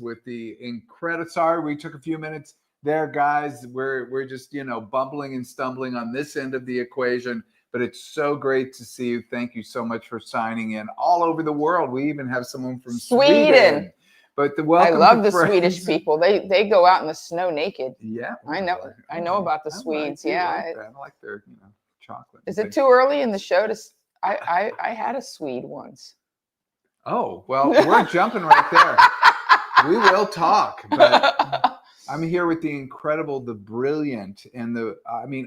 with the incredible. Sorry, we took a few minutes there, guys. We're just bumbling and stumbling on this end of the equation, but it's so great to see you. Thank you so much for signing in all over the world. We even have someone from Sweden. But I love the Swedish people. They go out in the snow naked. Yeah, I know about the Swedes. I like their chocolate. Is it too early in the show to? I had a Swede once. Oh well, we're jumping right there. We will talk, but I'm here with the incredible, the brilliant, and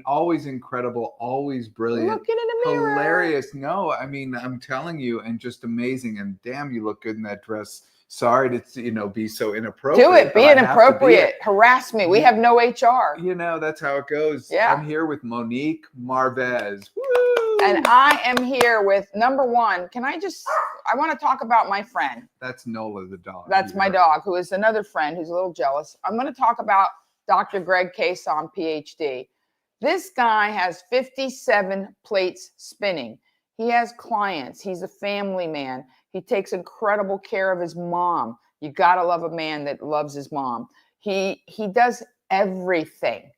always incredible, always brilliant. Looking in a mirror. Hilarious. No, I'm telling you, and just amazing. And damn, you look good in that dress. Sorry to be so inappropriate. Do it. Be inappropriate. Harass me. We have no HR. That's how it goes. Yeah. I'm here with Monique Marvez. Woo! And I am here with number one. I want to talk about my friend. That's Nola the dog. That's my dog, who is another friend who's a little jealous. I'm going to talk about Dr. Greg Cason, PhD. This guy has 57 plates spinning. He has clients. He's a family man. He takes incredible care of his mom. You got to love a man that loves his mom. He does everything.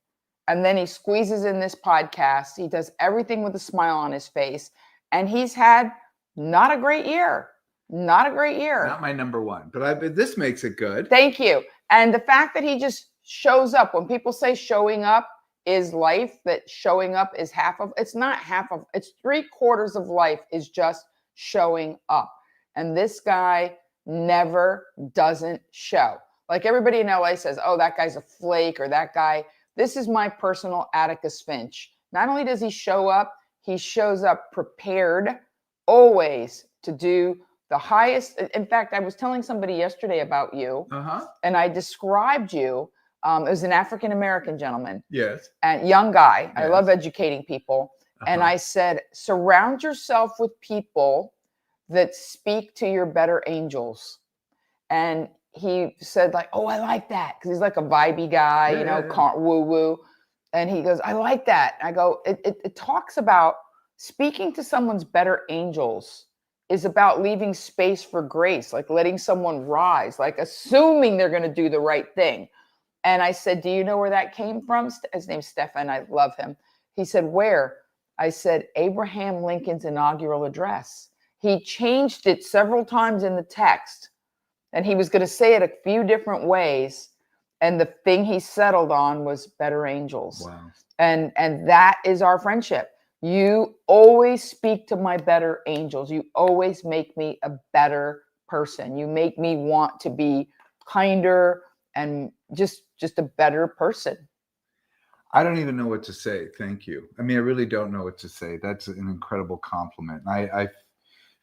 And then he squeezes in this podcast. He does everything with a smile on his face. And he's had not a great year. Not my number one, but this makes it good. Thank you. And the fact that he just shows up, when people say showing up is life, that showing up is it's not half of, it's 3/4 of life is just showing up. And this guy never doesn't show. Like everybody in LA says, oh, that guy's a flake, or that guy. This is my personal Atticus Finch. Not only does he show up, he shows up prepared always to do the highest. In fact, I was telling somebody yesterday about you, and I described you. It was an African-American gentleman. Yes. And young guy. Yes. I love educating people. And I said, surround yourself with people that speak to your better angels. And he said, like, oh, I like that. Because he's like a vibey guy, woo-woo. And he goes, I like that. I go, it talks about speaking to someone's better angels is about leaving space for grace, like letting someone rise, like assuming they're going to do the right thing. And I said, do you know where that came from? His name's Stefan. I love him. He said, where? I said, Abraham Lincoln's inaugural address. He changed it several times in the text. And he was going to say it a few different ways. And the thing he settled on was better angels. Wow. And that is our friendship. You always speak to my better angels. You always make me a better person. You make me want to be kinder and just a better person. I don't even know what to say. Thank you. I really don't know what to say. That's an incredible compliment. I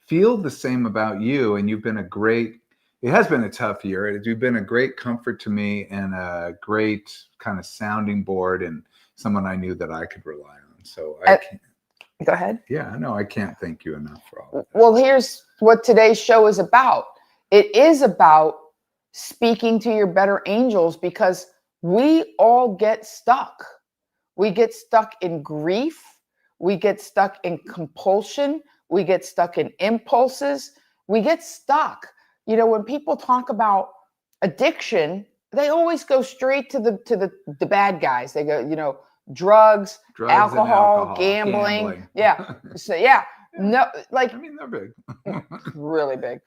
feel the same about you, and you've been it has been a tough year. You've been a great comfort to me and a great kind of sounding board and someone I knew that I could rely on. So go ahead. Yeah, no, I can't thank you enough for all of that. Well, here's what today's show is about. It is about speaking to your better angels, because we all get stuck. We get stuck in grief. We get stuck in compulsion. We get stuck in impulses. We get stuck. When people talk about addiction, they always go straight to the bad guys. They go, drugs, alcohol, gambling. Yeah. So yeah, no, like they're big. Really big.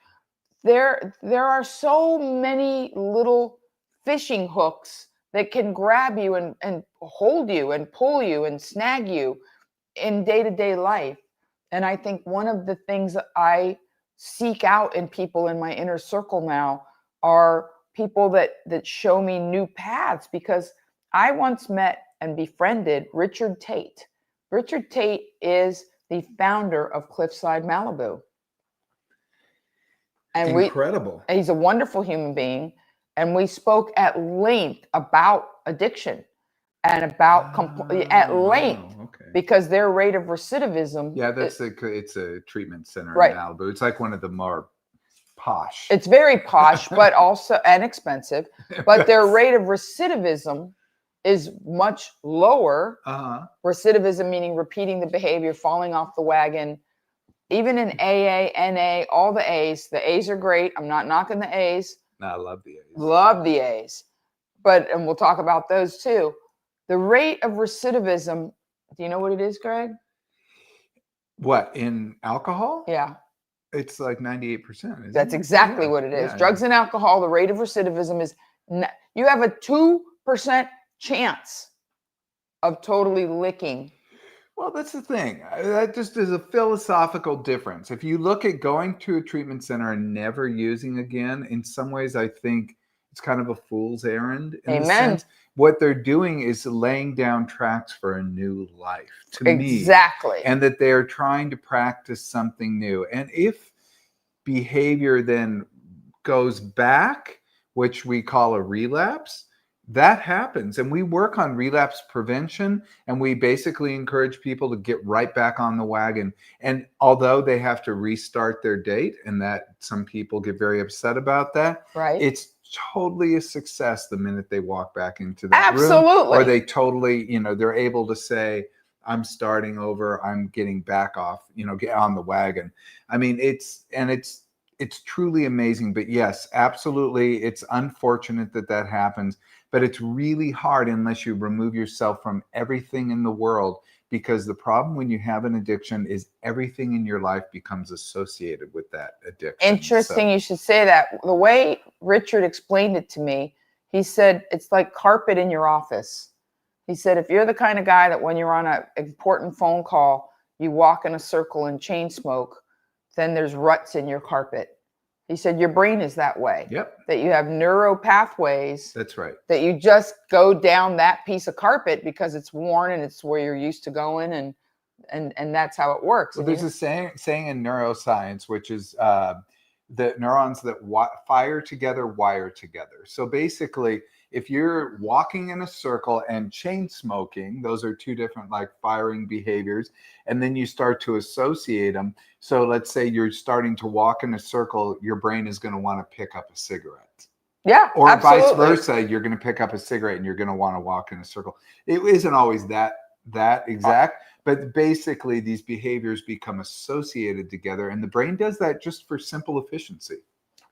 There are so many little fishing hooks that can grab you and hold you and pull you and snag you in day-to-day life. And I think one of the things that I seek out in people in my inner circle now are people that show me new paths, because I once met and befriended Richard Tate. Richard Tate is the founder of Cliffside Malibu. And incredible. He's a wonderful human being. And we spoke at length about addiction and about because their rate of recidivism. Yeah, it's a treatment center right. in Malibu. It's like one of the more posh. It's very posh, but also and expensive. But their rate of recidivism is much lower. Recidivism meaning repeating the behavior, falling off the wagon. Even in AA, NA, all the A's. The A's are great. I'm not knocking the A's. No, I love the A's. Love the A's. And we'll talk about those too. The rate of recidivism, do you know what it is, Greg? What, in alcohol? Yeah. It's like 98%. That's exactly what it is. Drugs and alcohol, the rate of recidivism is, you have a 2% chance of totally licking. Well, that's the thing. That just is a philosophical difference. If you look at going to a treatment center and never using again, in some ways, I think it's kind of a fool's errand. In the sense, what they're doing is laying down tracks for a new life, to me. Exactly. And that they're trying to practice something new. And if behavior then goes back, which we call a relapse, that happens. And we work on relapse prevention, and we basically encourage people to get right back on the wagon. And although they have to restart their date, and that some people get very upset about that, right? It's totally a success the minute they walk back into that room. Or they totally, they're able to say, I'm starting over, I'm getting back off, get on the wagon. I mean, it's truly amazing. But yes, absolutely, it's unfortunate that happens. But it's really hard unless you remove yourself from everything in the world, because the problem when you have an addiction is everything in your life becomes associated with that addiction. Interesting, you should say that. The way Richard explained it to me, he said it's like carpet in your office. He said if you're the kind of guy that when you're on an important phone call, you walk in a circle and chain smoke, then there's ruts in your carpet. He said your brain is that way. Yep. That you have neuro pathways. That's right. That you just go down that piece of carpet because it's worn and it's where you're used to going, and that's how it works. Well, there's a saying in neuroscience, which is the neurons that fire together wire together. So basically, if you're walking in a circle and chain smoking, those are two different like firing behaviors, and then you start to associate them. So let's say you're starting to walk in a circle, your brain is going to want to pick up a cigarette. Yeah, or absolutely. Vice versa, you're going to pick up a cigarette and you're going to want to walk in a circle. It isn't always that exact, but basically these behaviors become associated together, and the brain does that just for simple efficiency.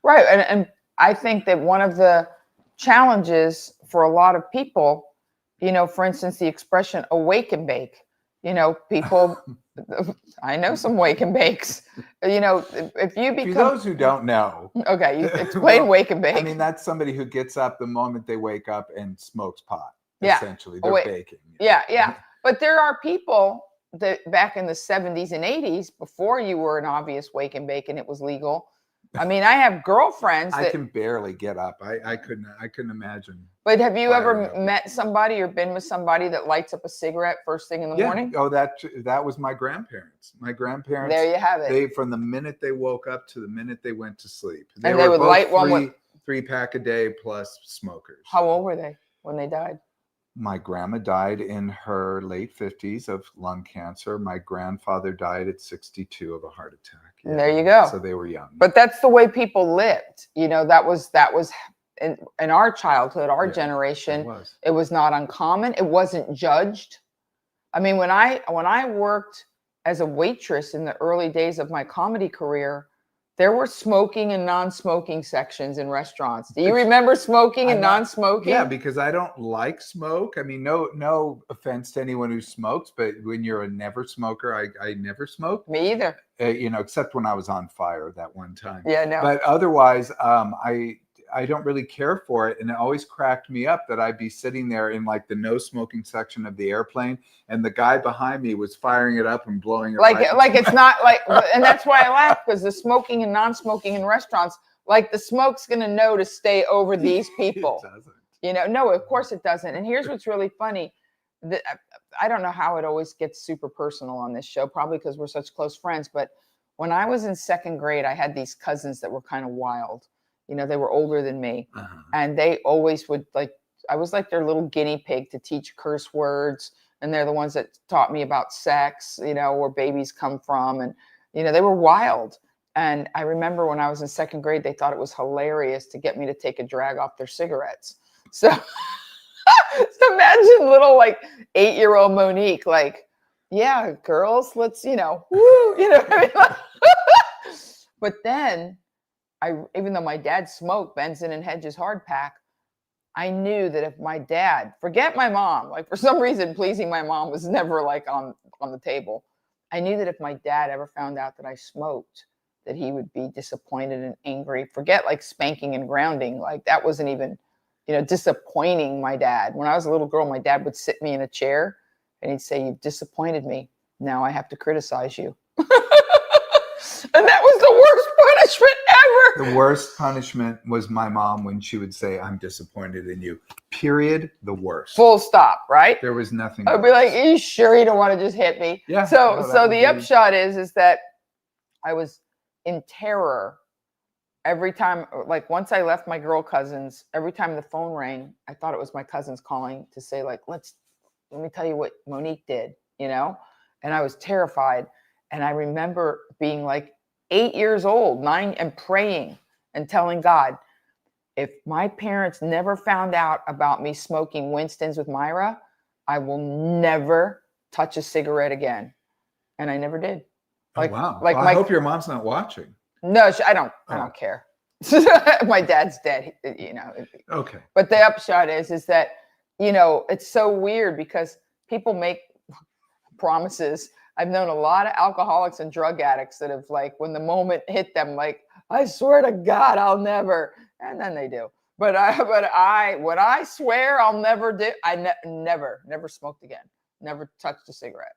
Right, and I think that one of the challenges for a lot of people, for instance, the expression "awake and bake." People. I know some wake and bakes. If you become. For those who don't know. Okay, you explain wake and bake. I mean, that's somebody who gets up the moment they wake up and smokes pot. Yeah. Essentially, they're baking. Yeah. But there are people that back in the 70s and 80s, before you were an obvious wake and bake and it was legal. I mean, I have girlfriends that I can barely get up. I couldn't imagine. But have you ever met somebody or been with somebody that lights up a cigarette first thing in the morning? Oh, that was my grandparents. My grandparents. There you have it. They, from the minute they woke up to the minute they went to sleep, they would light one with 3-pack a day plus smokers. How old were they when they died? My grandma died in her late 50s of lung cancer. My grandfather died at 62 of a heart attack. Yeah. There you go. So they were young. But that's the way people lived. That was in our childhood, our generation. It was not uncommon. It wasn't judged. I mean, when I worked as a waitress in the early days of my comedy career, there were smoking and non-smoking sections in restaurants. Do you remember smoking and non-smoking? Yeah, because I don't like smoke. I mean, no offense to anyone who smokes, but when you're a never smoker, I never smoked. Me either. Except when I was on fire that one time. Yeah, no. But otherwise, I don't really care for it. And it always cracked me up that I'd be sitting there in like the no smoking section of the airplane, and the guy behind me was firing it up and blowing it like it's not like, and that's why I laugh, because the smoking and non-smoking in restaurants, like the smoke's going to know to stay over these people. It doesn't. No, of course it doesn't. And here's what's really funny. I don't know how it always gets super personal on this show, probably because we're such close friends. But when I was in second grade, I had these cousins that were kind of wild. They were older than me, and they always would I was like their little guinea pig to teach curse words. And they're the ones that taught me about sex, where babies come from. And, they were wild. And I remember when I was in second grade, they thought it was hilarious to get me to take a drag off their cigarettes. So, so imagine little 8-year-old Monique, yeah, girls, let's, woo, what I mean? But then even though my dad smoked Benson and Hedges hard pack, I knew that if my dad, forget my mom, like for some reason, pleasing my mom was never like on the table. I knew that if my dad ever found out that I smoked, that he would be disappointed and angry. Forget like spanking and grounding. Like that wasn't even, disappointing my dad. When I was a little girl, my dad would sit me in a chair and he'd say, "You've disappointed me. Now I have to criticize you." And that was the worst punishment ever. The worst punishment was my mom when she would say, "I'm disappointed in you." Period. The worst. Full stop, right? There was nothing I'd be like, "Are you sure you don't want to just hit me?" Yeah. So the upshot is that I was in terror every time. Like once I left my girl cousins, every time the phone rang, I thought it was my cousins calling to say like, let me tell you what Monique did, and I was terrified. And I remember being like 8 years old, 9, and praying and telling God, if my parents never found out about me smoking Winston's with Myra, I will never touch a cigarette again. And I never did. Like, oh, wow. Like I hope your mom's not watching. No, I don't care. My dad's dead, Okay. But the upshot is that, it's so weird because people make promises. I've known a lot of alcoholics and drug addicts that have like, when the moment hit them, like, I swear to God, I'll never, and then they do. But when I swear I'll never do, I never smoked again, never touched a cigarette.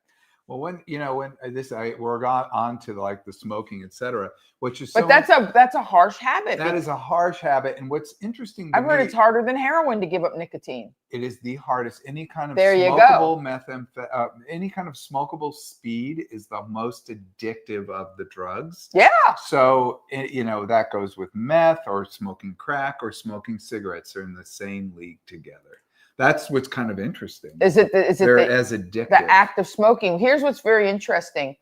Well, we're on to like the smoking, etc., which is so. But that's a harsh habit. That is a harsh habit, and what's interesting. I've heard it's harder than heroin to give up nicotine. It is the hardest. Any kind of smokable any kind of smokable speed is the most addictive of the drugs. Yeah. So that goes with meth or smoking crack or smoking cigarettes. They're in the same league together. That's what's kind of interesting. They're as addictive. The act of smoking. Here's what's very interesting.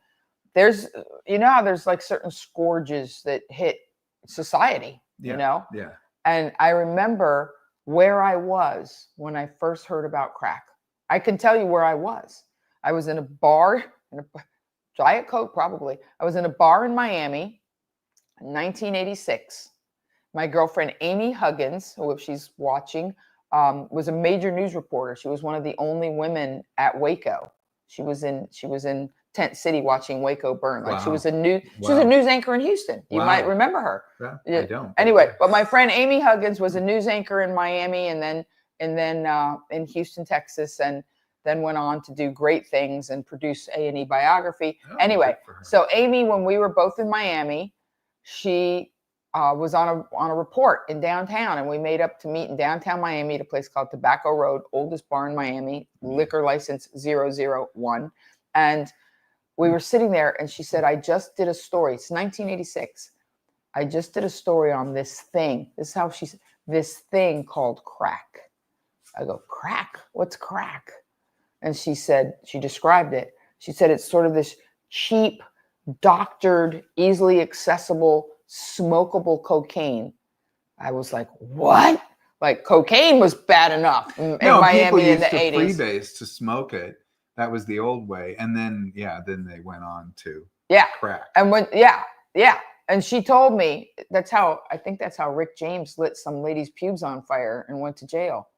There's, how there's like certain scourges that hit society, Yeah. And I remember where I was when I first heard about crack. I can tell you where I was. I was in a bar, in a Diet Coke probably. I was in a bar in Miami in 1986. My girlfriend, Amy Huggins, who if she's watching, was a major news reporter. She was one of the only women at Waco. She was in Tent City watching Waco burn. Like wow. She was a news anchor in Houston. You might remember her. Yeah, I don't. Anyway, but my friend Amy Huggins was a news anchor in Miami and then in Houston, Texas, and then went on to do great things and produce A&E biography. Anyway, so Amy, when we were both in Miami, she was on a report in downtown, and we made up to meet in downtown Miami at a place called Tobacco Road, oldest bar in Miami, liquor license 001. And we were sitting there, and she said, I just did a story. It's 1986. I just did a story on this thing. This is how she said, this thing called crack. I go, crack? What's crack? And she said, she described it. She said, it's sort of this cheap, doctored, easily accessible, smokable cocaine. I was like, what? Like cocaine was bad enough in Miami in the 80s. People used to freebase to smoke it. That was the old way. And then, then they went on to crack. And and she told me I think that's how Rick James lit some lady's pubes on fire and went to jail.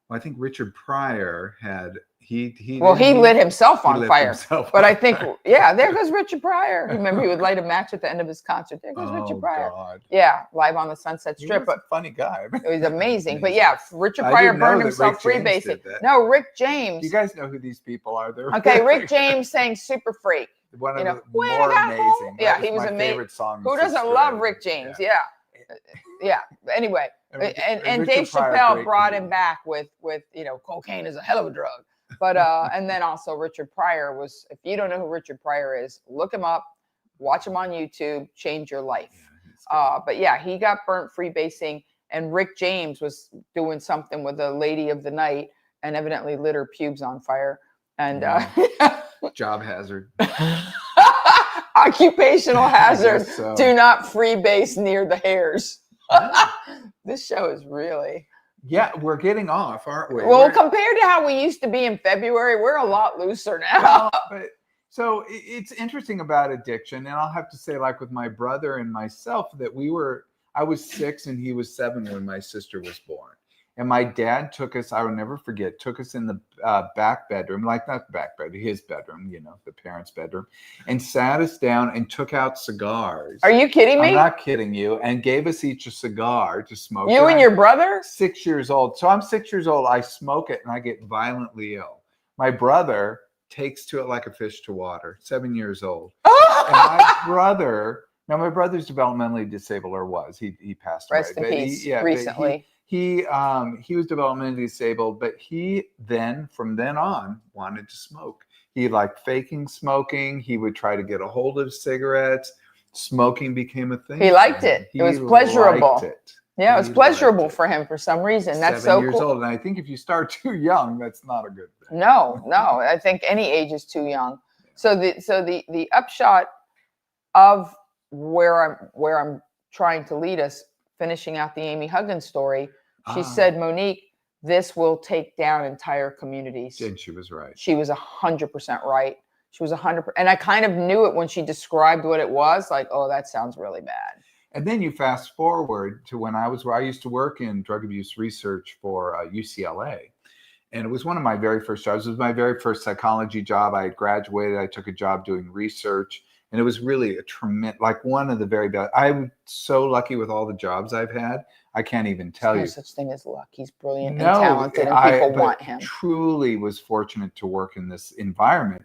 Well, I think Richard Pryor had, he lit himself on fire. But I think, fire. There goes Richard Pryor. Remember, he would light a match at the end of his concert. There goes Richard Pryor. God. Yeah, live on the Sunset Strip. He was a funny guy. It was amazing. But Richard Pryor burned himself freebasing. No, Rick James. You guys know who these people are. Rick James sang Super Freak. One of the more amazing. Yeah, he was amazing. Favorite song. Who doesn't love Rick James? Yeah. Anyway, and Dave Chappelle brought him back with cocaine is a hell of a drug. But and then also Richard Pryor was. If you don't know who Richard Pryor is, look him up, watch him on YouTube, change your life. But he got burnt freebasing, and Rick James was doing something with a lady of the night and evidently lit her pubes on fire. And job hazard. Occupational hazard. So. Do not freebase near the hairs. This show is really. Yeah, we're getting off, aren't we? Well, compared to how we used to be in February, we're a lot looser now. So it's interesting about addiction. And I'll have to say, like with my brother and myself, that I was 6 and he was 7 when my sister was born. And my dad took us, I will never forget, took us in the back bedroom, like not the back bedroom, his bedroom, the parents' bedroom, and sat us down and took out cigars. Are you kidding me? I'm not kidding you. And gave us each a cigar to smoke. You and your brother? 6 years old. So I'm 6 years old. I smoke it and I get violently ill. My brother takes to it like a fish to water, 7 years old. And my brother's developmentally disabled, or was. He passed away. Rest in peace recently. He was developmentally disabled, but he from then on wanted to smoke. He liked faking smoking. He would try to get a hold of cigarettes. Smoking became a thing. He liked it. It was pleasurable. Liked it. Yeah, it was pleasurable for him for some reason. That's 7 so years cool. old, and I think if you start too young, that's not a good thing. No, I think any age is too young. So the upshot of where I'm trying to lead us, finishing out the Amy Huggins story, she said, Monique, this will take down entire communities. And she was right. She was 100% right. She was 100%. And I kind of knew it when she described what it was, like, oh, that sounds really bad. And then you fast forward to when I used to work in drug abuse research for UCLA. And it was one of my very first jobs. It was my very first psychology job. I had graduated. I took a job doing research. And it was really a tremendous, like one of the very best. I'm so lucky with all the jobs I've had. I can't even tell you. There's no such thing as luck. He's brilliant and talented, and people want him. Truly was fortunate to work in this environment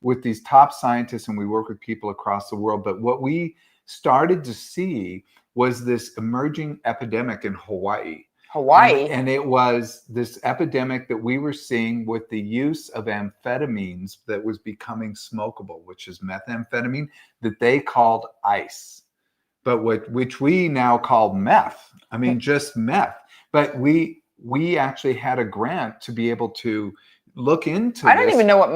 with these top scientists, and we work with people across the world. But what we started to see was this emerging epidemic in Hawaii. And it was this epidemic that we were seeing with the use of amphetamines that was becoming smokable, which is methamphetamine, that they called ice, but which we now call meth. I mean, just meth. But we actually had a grant to be able to look into I don't even know what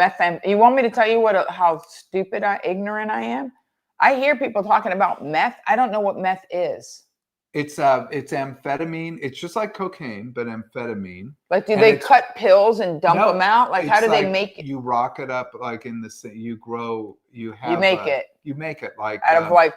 you want me to tell you how stupid, ignorant I am? I hear people talking about meth. I don't know what meth is. It's amphetamine. It's just like cocaine, but amphetamine. Like, do they cut pills and dump them out? Like, how do they make it? You rock it up like in you make it like out of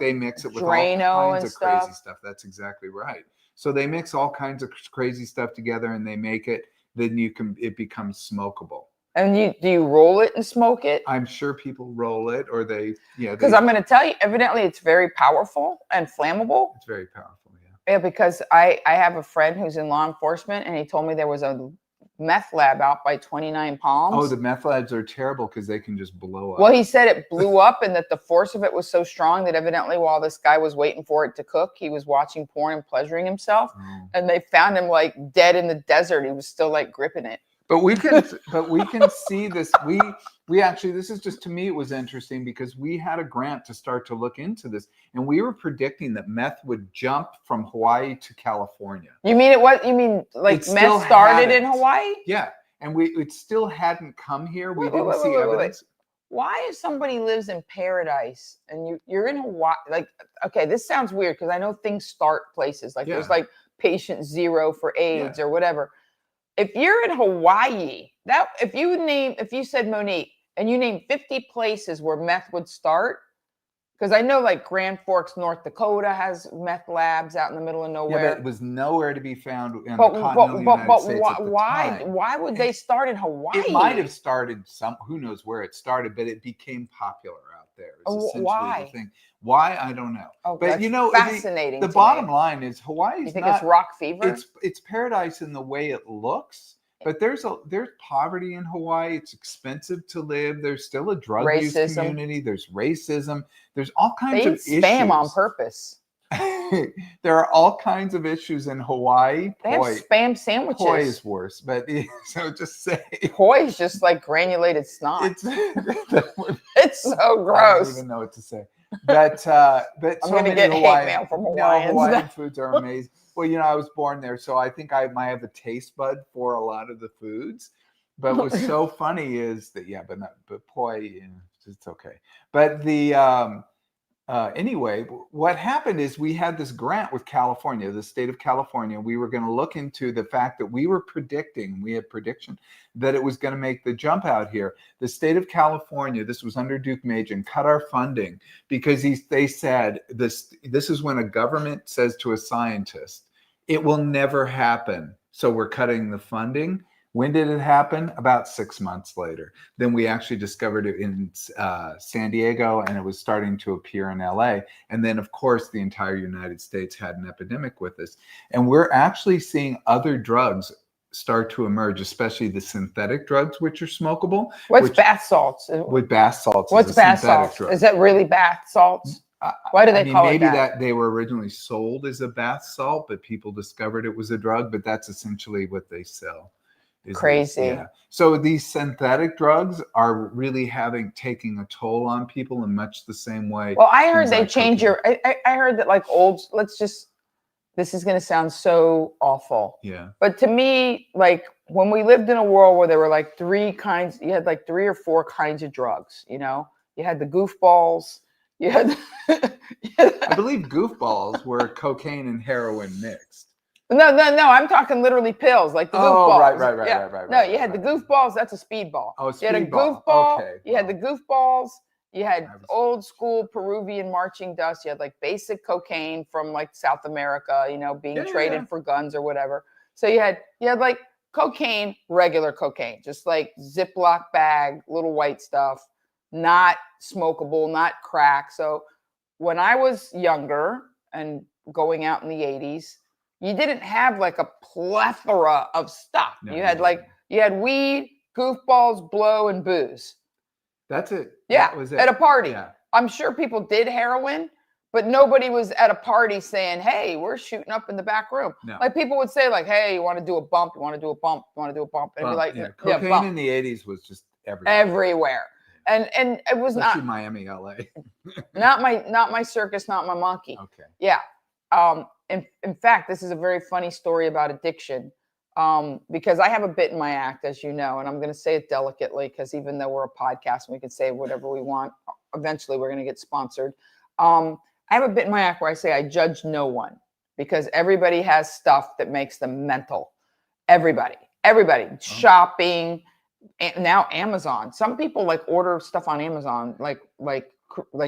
they mix it with all kinds of crazy stuff. That's exactly right. So they mix all kinds of crazy stuff together and they make it. Then it becomes smokable. And do you roll it and smoke it? I'm sure people roll it, or because I'm going to tell you, evidently it's very powerful and flammable. It's very powerful, yeah. Yeah, because I have a friend who's in law enforcement, and he told me there was a meth lab out by 29 Palms. Oh, the meth labs are terrible because they can just blow up. Well, he said it blew up, and that the force of it was so strong that evidently while this guy was waiting for it to cook, he was watching porn and pleasuring himself, and they found him like dead in the desert. He was still like gripping it. But we can see this. We actually, this is just, to me, it was interesting because we had a grant to start to look into this, and we were predicting that meth would jump from Hawaii to California. You mean like meth started in Hawaii? Yeah, and it still hadn't come here. We didn't see evidence. Why, if somebody lives in paradise and you're in Hawaii, like, okay, this sounds weird because I know things start places like there's like patient 0 for AIDS or whatever. If you're in Hawaii, if you said, Monique, and you named 50 places where meth would start, because I know like Grand Forks, North Dakota has meth labs out in the middle of nowhere. Yeah, but it was nowhere to be found in the continental United States at the time. Why would they start in Hawaii? It might have started who knows where it started, but it became popular out there. Why? The thing. Why? I don't know. Oh, but fascinating. The bottom line is Hawaii. You think it's rock fever? It's paradise in the way it looks, but there's poverty in Hawaii. It's expensive to live. There's still a drug use community. There's racism. There's all kinds of issues. They spam on purpose. There are all kinds of issues in Hawaii. They have spam sandwiches. Poi is worse, but so just say poi is just like granulated snot. It's so gross. I don't even know what to say. But I'm going to get hate mail from Hawaiians. Hawaiian foods are amazing. Well, I was born there, so I think I might have a taste bud for a lot of the foods. But what's so funny is that but poi, it's okay. But Anyway, what happened is we had this grant with California, the state of California. We were going to look into the fact that we had prediction that it was going to make the jump out here. The state of California, this was under Duke Majan, cut our funding because they said this is when a government says to a scientist, it will never happen. So we're cutting the funding. When did it happen? About 6 months later. Then we actually discovered it in San Diego, and it was starting to appear in LA. And then, of course, the entire United States had an epidemic with this. And we're actually seeing other drugs start to emerge, especially the synthetic drugs, which are smokable. What's bath salts? With bath salts. What's bath salts? Drug. Is that really bath salts? Why do they call it that? Maybe that they were originally sold as a bath salt, but people discovered it was a drug, but that's essentially what they sell. Crazy. Yeah. So these synthetic drugs are really taking a toll on people in much the same way. Well, I heard they change I heard that this is going to sound so awful. Yeah. But to me, like when we lived in a world where there were like you had like 3 or 4 kinds of drugs, you know, you had the goofballs, you had, I believe goofballs were cocaine and heroin mixed. No. I'm talking literally pills, like the goofballs. Right. No, you had the goofballs. That's a speedball. Oh, you had a goofball. Okay. You had the goofballs. You had old school Peruvian marching dust. You had like basic cocaine from like South America, you know, being traded for guns or whatever. So you had like cocaine, regular cocaine, just like Ziploc bag, little white stuff, not smokable, not crack. So when I was younger and going out in the 80s, you didn't have like a plethora of stuff. No, you had weed, goofballs, blow, and booze. That's it. Yeah, that was it. At a party. Yeah. I'm sure people did heroin, but nobody was at a party saying, "Hey, we're shooting up in the back room." No. Like people would say, like, "Hey, you want to do a bump? You want to do a bump? You want to do a bump?" And be like, cocaine in the 80s was just everywhere. Everywhere. And it was especially not Miami, LA. not my circus, not my monkey. Okay. Yeah. In fact, this is a very funny story about addiction, because I have a bit in my act, as you know, and I'm going to say it delicately because even though we're a podcast and we can say whatever we want, eventually we're going to get sponsored. I have a bit in my act where I say I judge no one because everybody has stuff that makes them mental. Everybody, shopping, and now Amazon. Some people like order stuff on Amazon like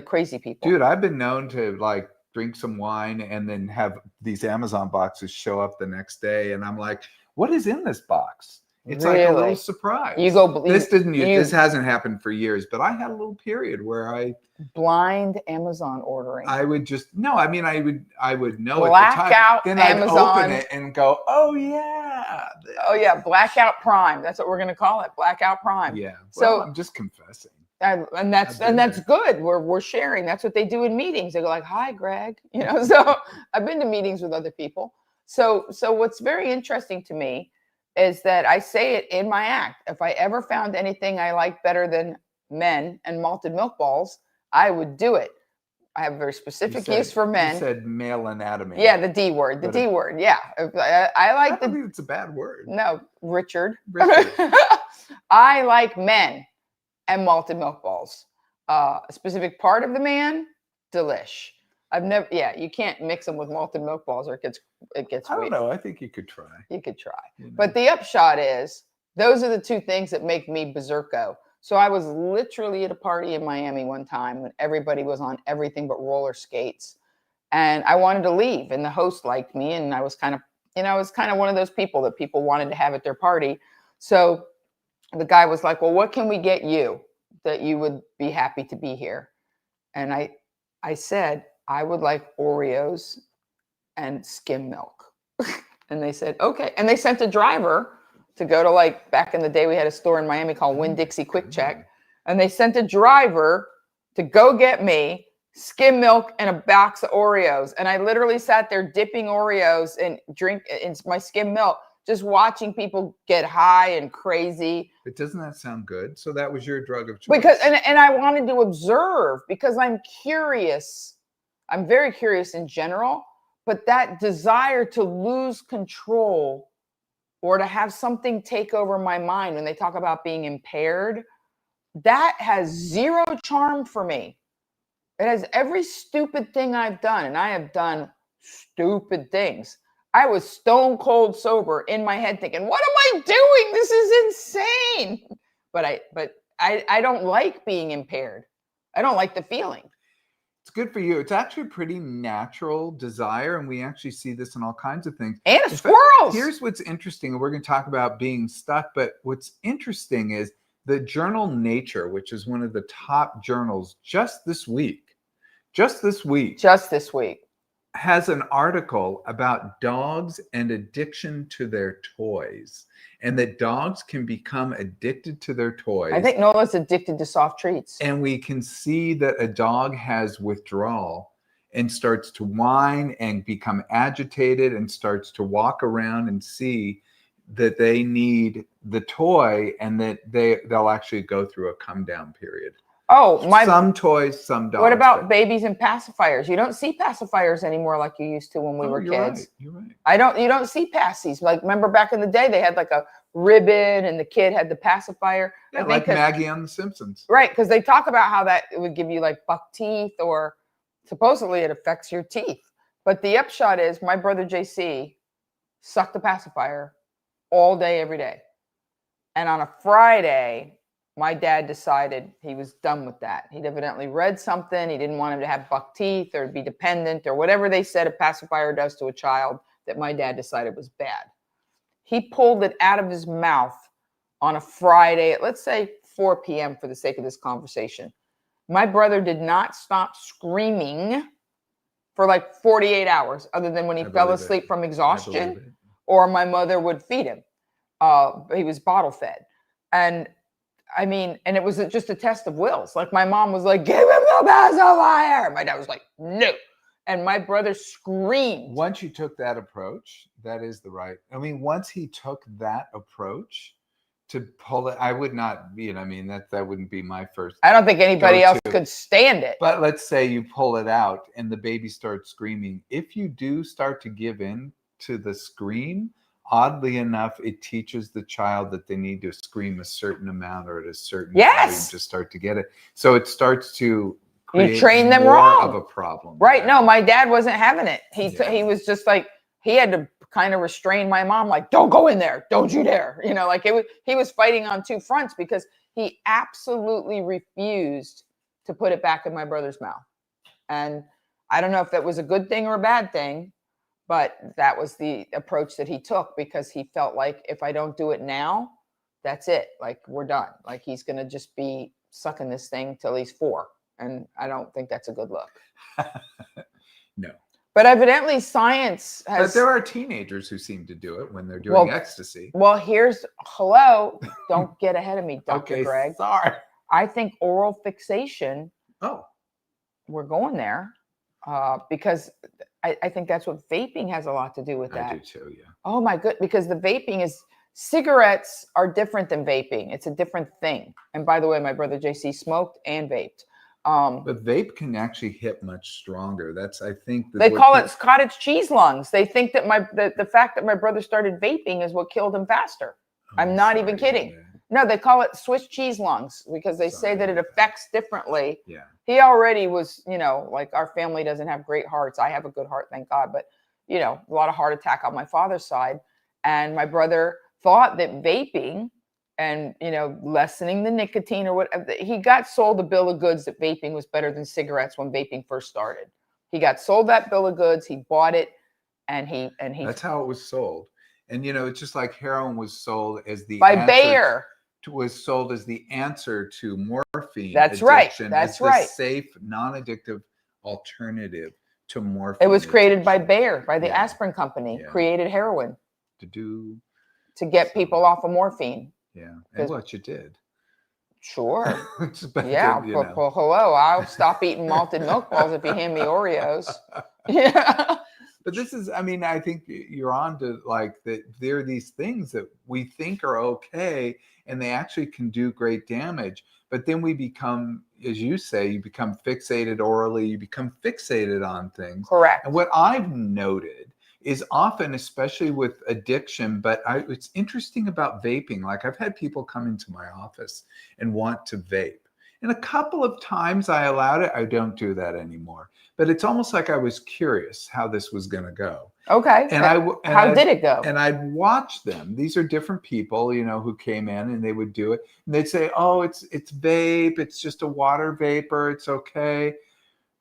crazy people. Dude, I've been known to like drink some wine and then have these Amazon boxes show up the next day. And I'm like, what is in this box? It's really? Like a little surprise. This hasn't happened for years, but I had a little period where I blind Amazon ordering. I would just, I would know blackout at the time. Then Amazon. I'd open it and go, oh yeah. Blackout Prime. That's what we're going to call it. Blackout Prime. Yeah. Well, so I'm just confessing. And that's good. We're sharing. That's what they do in meetings. They go like, "Hi, Greg." You know. So I've been to meetings with other people. So what's very interesting to me is that I say it in my act. If I ever found anything I like better than men and malted milk balls, I would do it. I have a very specific use for men. You said male anatomy. Yeah, the D word. The D word. Yeah, I don't think it's a bad word. No, Richard. I like men. And malted milk balls. A specific part of the man, delish. You can't mix them with malted milk balls or it gets I don't know. I think you could try. You could try. But the upshot is, those are the 2 things that make me berserko. So I was literally at a party in Miami one time when everybody was on everything but roller skates. And I wanted to leave and the host liked me. And I was kind of one of those people that people wanted to have at their party. So the guy was like, "Well, what can we get you that you would be happy to be here?" And I said, "I would like Oreos and skim milk." And they said, "Okay." And they sent a driver to go to, like, back in the day, we had a store in Miami called Winn-Dixie Quick Check. And they sent a driver to go get me skim milk and a box of Oreos. And I literally sat there dipping Oreos and drink in my skim milk, just watching people get high and crazy. But doesn't that sound good? So that was your drug of choice. Because and I wanted to observe because I'm curious. I'm very curious in general, but that desire to lose control or to have something take over my mind when they talk about being impaired, that has zero charm for me. It has every stupid thing I've done, and I have done stupid things. I was stone cold sober in my head thinking, what am I doing? This is insane. But I don't like being impaired. I don't like the feeling. It's good for you. It's actually a pretty natural desire, and we actually see this in all kinds of things. And squirrels. Here's what's interesting, and we're going to talk about being stuck, but what's interesting is the journal Nature, which is one of the top journals just this week, has an article about dogs and addiction to their toys, and that dogs can become addicted to their toys. I think Nola's addicted to soft treats. And we can see that a dog has withdrawal and starts to whine and become agitated and starts to walk around and see that they need the toy, and that they'll actually go through a come down period. Oh, some toys, some dogs. What about babies and pacifiers? You don't see pacifiers anymore like you used to when we were kids. Right, you're right. You don't see passies. Like, remember back in the day, they had like a ribbon and the kid had the pacifier. Yeah, like Maggie on The Simpsons. Right, because they talk about how that it would give you like buck teeth, or supposedly it affects your teeth. But the upshot is my brother JC sucked the pacifier all day, every day. And on a Friday, my dad decided he was done with that. He'd evidently read something. He didn't want him to have buck teeth or be dependent or whatever they said a pacifier does to a child, that my dad decided was bad. He pulled it out of his mouth on a Friday at, let's say, 4 p.m. for the sake of this conversation. My brother did not stop screaming for like 48 hours, other than when he fell asleep from exhaustion, or my mother would feed him. He was bottle fed. And I mean, and it was just a test of wills. Like, my mom was like, give him the pacifier. My dad was like, no. And my brother screamed. Once you took that approach, that is the right. I mean, once he took that approach to pull it, I would not be, I mean, that wouldn't be my first. I don't think anybody else could stand it. But let's say you pull it out and the baby starts screaming. If you do start to give in to the scream, oddly enough, it teaches the child that they need to scream a certain amount or at a certain volume to start to get it. So it starts to create you train them more wrong of a problem. Right. No, my dad wasn't having it. He was just like, he had to kind of restrain my mom, like, don't go in there. Don't you dare. You know, like he was fighting on two fronts, because he absolutely refused to put it back in my brother's mouth. And I don't know if that was a good thing or a bad thing, but that was the approach that he took, because he felt like, if I don't do it now, that's it. Like, we're done. Like, he's going to just be sucking this thing till he's 4. And I don't think that's a good look. No. But evidently science has... But there are teenagers who seem to do it when they're doing ecstasy. Well, don't get ahead of me, Dr. Greg. Sorry. I think oral fixation... we're going there. Because I think that's what vaping has a lot to do with that. I do too, yeah. Oh my good, because the vaping is, cigarettes are different than vaping. It's a different thing. And by the way, my brother JC smoked and vaped. But vape can actually hit much stronger. That's, I think, they call it cottage cheese lungs. They think that the fact that my brother started vaping is what killed him faster. I'm not even kidding. No, they call it Swiss cheese lungs, because they say that it affects differently. Yeah. He already was, like, our family doesn't have great hearts. I have a good heart, thank God. But, a lot of heart attack on my father's side. And my brother thought that vaping and, lessening the nicotine or whatever, he got sold a bill of goods that vaping was better than cigarettes when vaping first started. He got sold that bill of goods. He bought it, and he. That's how it was sold. And, it's just like heroin was sold as the by Bayer. Was sold as the answer to morphine. That's addiction, right. That's the safe, non-addictive alternative to morphine. It was created by Bayer, by the aspirin company. Created heroin to get people off of morphine. Yeah, and what you did. Sure. Hello, I'll stop eating malted milk balls if you hand me Oreos. Yeah. But this is, I mean, I think you're on to, like, that there are these things that we think are okay, and they actually can do great damage. But then we become, as you say, you become fixated orally, you become fixated on things. Correct. And what I've noted is often, especially with addiction, but it's interesting about vaping. Like, I've had people come into my office and want to vape. And a couple of times I allowed it. I don't do that anymore. But it's almost like I was curious how this was going to go. Okay. And how did it go? And I'd watch them. These are different people, who came in, and they would do it. And they'd say, "Oh, it's vape. It's just a water vapor. It's okay."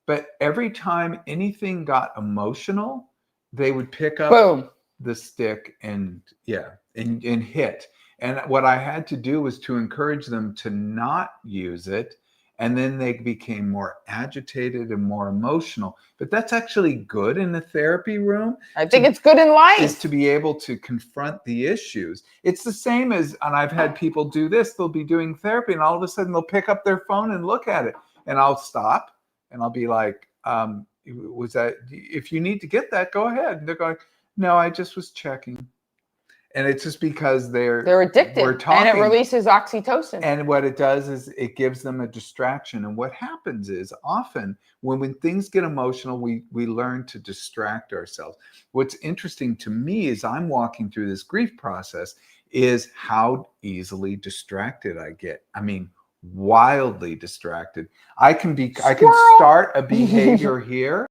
But every time anything got emotional, they would pick up Boom. the stick and hit. And what I had to do was to encourage them to not use it. And then they became more agitated and more emotional. But that's actually good in the therapy room. I think it's good in life. Is to be able to confront the issues. It's the same as, and I've had people do this, they'll be doing therapy and all of a sudden they'll pick up their phone and look at it. And I'll stop and I'll be like, was that, if you need to get that, go ahead. And they're going, no, I just was checking. And it's just because they're addicted, and it releases oxytocin. And what it does is it gives them a distraction. And what happens is often when things get emotional, we learn to distract ourselves. What's interesting to me as I'm walking through this grief process is how easily distracted I get. I mean, wildly distracted. I can start a behavior here,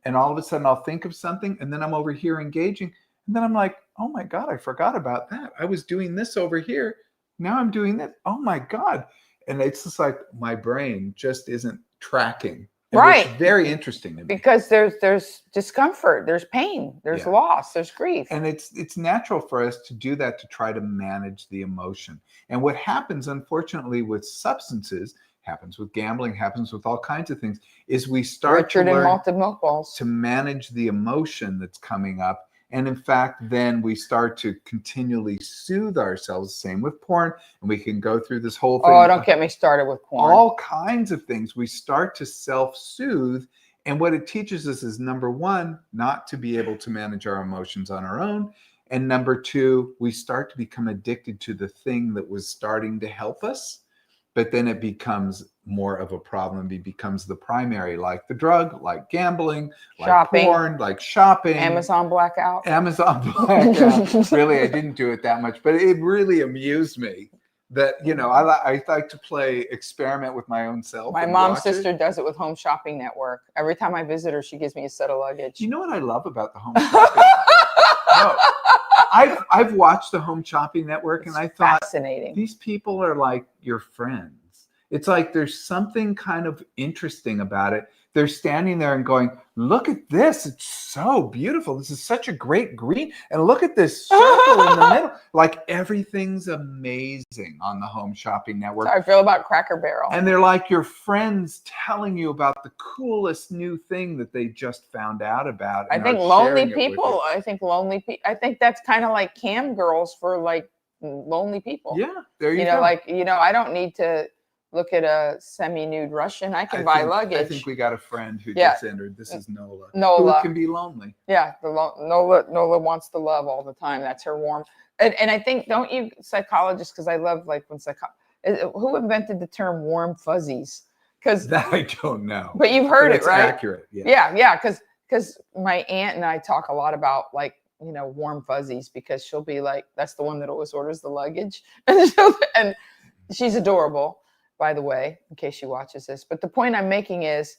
and all of a sudden I'll think of something, and then I'm over here engaging. And then I'm like, oh my God, I forgot about that. I was doing this over here. Now I'm doing that. Oh my God. And it's just like my brain just isn't tracking. And right. It's very interesting to me. Because there's discomfort, there's pain, there's loss, there's grief. And it's natural for us to do that, to try to manage the emotion. And what happens, unfortunately, with substances, happens with gambling, happens with all kinds of things, is we start to learn to manage the emotion that's coming up. And in fact, then we start to continually soothe ourselves. Same with porn. And we can go through this whole thing. Oh, don't get me started with porn. All kinds of things. We start to self-soothe. And what it teaches us is, number one, not to be able to manage our emotions on our own. And number two, we start to become addicted to the thing that was starting to help us. But then it becomes more of a problem. It becomes the primary, like the drug, like gambling, like porn, like shopping. Amazon blackout. Really, I didn't do it that much, but it really amused me that, I like to play experiment with my own self. My mom's sister does it with Home Shopping Network. Every time I visit her, she gives me a set of luggage. You know what I love about the Home Shopping Network? No. I've watched the Home Shopping Network, and I thought, fascinating. These people are like your friends. It's like there's something kind of interesting about it. They're standing there and going, look at this. It's so beautiful. This is such a great green. And look at this circle in the middle. Like everything's amazing on the Home Shopping Network. That's how I feel about Cracker Barrel. And they're like your friends telling you about the coolest new thing that they just found out about. I think lonely people, I think that's kind of like cam girls for like lonely people. Yeah, there you go. I don't need to look at a semi-nude Russian. I can buy luggage. I think we got a friend who just entered. This is Nola. Nola. Who can be lonely. Yeah, Nola wants to love all the time. That's her warm. And I think, don't you psychologists, because I love like when who invented the term warm fuzzies? Because that I don't know. But you've heard it, right? Accurate. Yeah. Because my aunt and I talk a lot about like, warm fuzzies, because she'll be like, that's the one that always orders the luggage. And she's adorable, by the way, in case she watches this. But the point I'm making is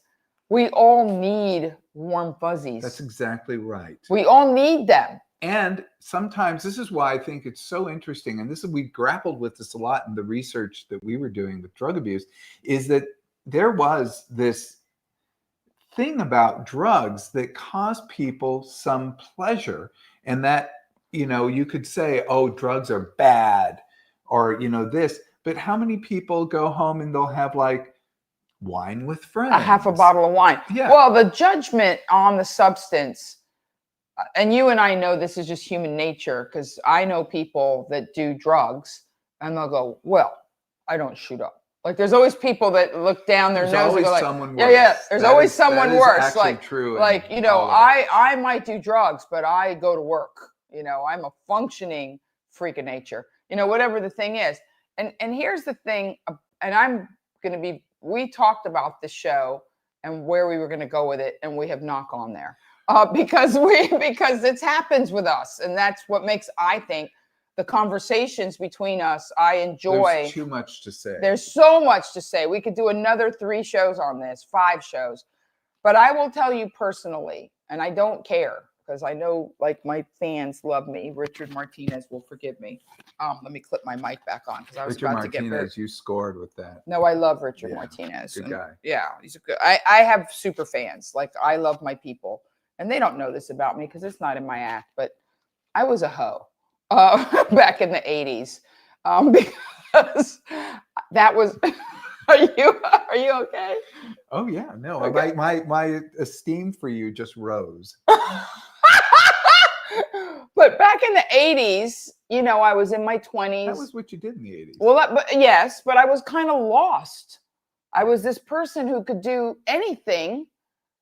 we all need warm fuzzies. That's exactly right. We all need them. And sometimes this is why I think it's so interesting. And we grappled with this a lot in the research that we were doing with drug abuse, is that there was this thing about drugs that caused people some pleasure. And that, you could say, oh, drugs are bad, or, this. But how many people go home and they'll have like wine with friends? A half a bottle of wine. Yeah. Well, the judgment on the substance, and you and I know this is just human nature, because I know people that do drugs and they'll go, well, I don't shoot up. Like there's always people that look down their nose and go like, yeah, there's always someone worse. Like, true. Like, I might do drugs, but I go to work. I'm a functioning freak of nature. Whatever the thing is. And here's the thing, and we talked about the show and where we were going to go with it, and we have not gone there because it happens with us. And that's what makes, I think, the conversations between us, I enjoy. There's too much to say. There's so much to say. We could do another 3 shows on this, 5 shows. But I will tell you personally, and I don't care because I know like my fans love me. Richard Martinez will forgive me. Let me clip my mic back on because I was Richard about Martinez, to get very... you scored with that. No, I love Richard Martinez. Good guy. Yeah, he's a good. I have super fans. Like I love my people, and they don't know this about me because it's not in my act. But I was a hoe back in the 80s because that was. Are you okay? Oh yeah, no. Okay. My esteem for you just rose. But back in the 80s, you know, I was in my 20s. That was what you did in the 80s. Well, yes, but I was kind of lost. I was this person who could do anything,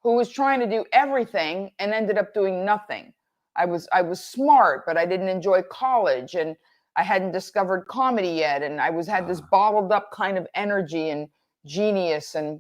who was trying to do everything and ended up doing nothing. I was smart, but I didn't enjoy college, and I hadn't discovered comedy yet, and I had this bottled up kind of energy and genius, and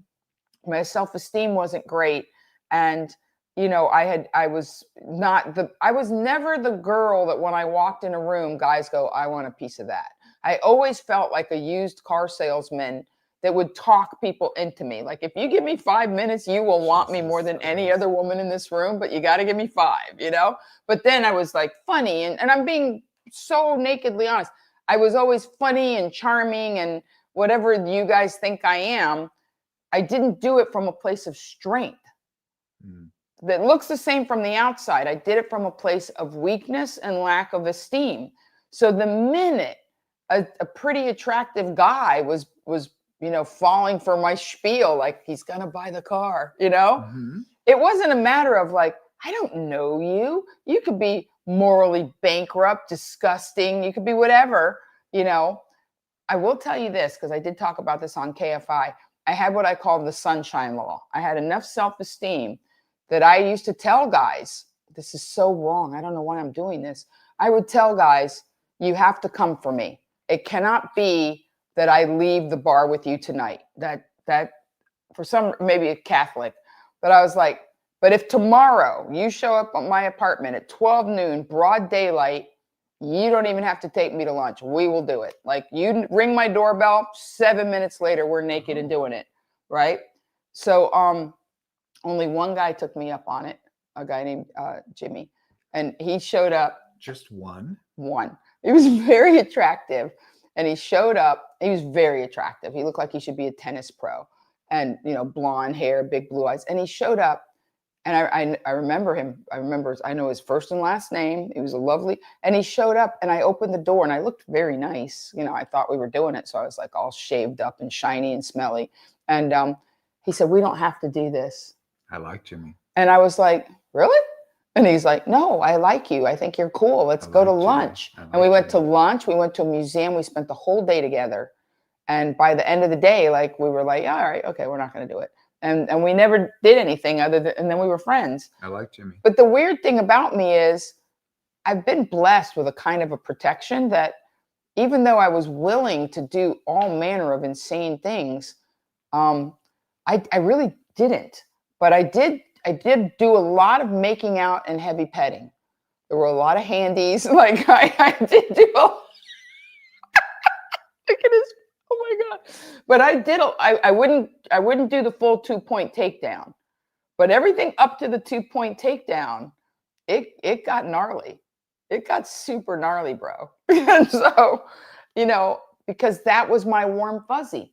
my self-esteem wasn't great. And you know, I was never the girl that when I walked in a room, guys go, I want a piece of that. I always felt like a used car salesman that would talk people into me. Like, if you give me 5 minutes, you will want me more than any other woman in this room, but you got to give me 5, you know? But then I was like funny, and I'm being so nakedly honest. I was always funny and charming and whatever you guys think I am. I didn't do it from a place of strength. That looks the same from the outside. I did it from a place of weakness and lack of esteem. So the minute a pretty attractive guy was, you know, falling for my spiel, like he's going to buy the car, you know, it wasn't a matter of like, I don't know you. You could be morally bankrupt, disgusting. You could be whatever, you know. I will tell you this, because I did talk about this on KFI. I had what I called the sunshine law. I had enough self-esteem that I used to tell guys, this is so wrong. I don't know why I'm doing this. I would tell guys, you have to come for me. It cannot be that I leave the bar with you tonight. That for some, maybe a Catholic, but I was like, but if tomorrow you show up at my apartment at 12 noon, broad daylight, you don't even have to take me to lunch. We will do it. Like, you ring my doorbell, 7 minutes later, we're naked and doing it. Right. So, only one guy took me up on it, a guy named Jimmy, and he showed up. Just one? One. He was very attractive, and he showed up. He was very attractive. He looked like he should be a tennis pro, and, you know, blonde hair, big blue eyes. And he showed up, and I remember him. I know his first and last name. He was a lovely, and he showed up, and I opened the door, and I looked very nice. You know, I thought we were doing it, so I was like all shaved up and shiny and smelly. And he said, we don't have to do this. I like Jimmy. And I was like, really? And he's like, no, I like you. I think you're cool. Let's go to lunch. And we went to lunch. We went to a museum. We spent the whole day together. And by the end of the day, like, we were like, all right, okay, we're not going to do it. And we never did anything other than, and then we were friends. I like Jimmy. But the weird thing about me is I've been blessed with a kind of a protection that even though I was willing to do all manner of insane things, I really didn't. But I did do a lot of making out and heavy petting. There were a lot of handies. Like, I did do a look at his, oh my God. But I wouldn't do the full 2-point takedown. But everything up to the 2-point takedown, it got gnarly. It got super gnarly, bro. And so, you know, because that was my warm fuzzy.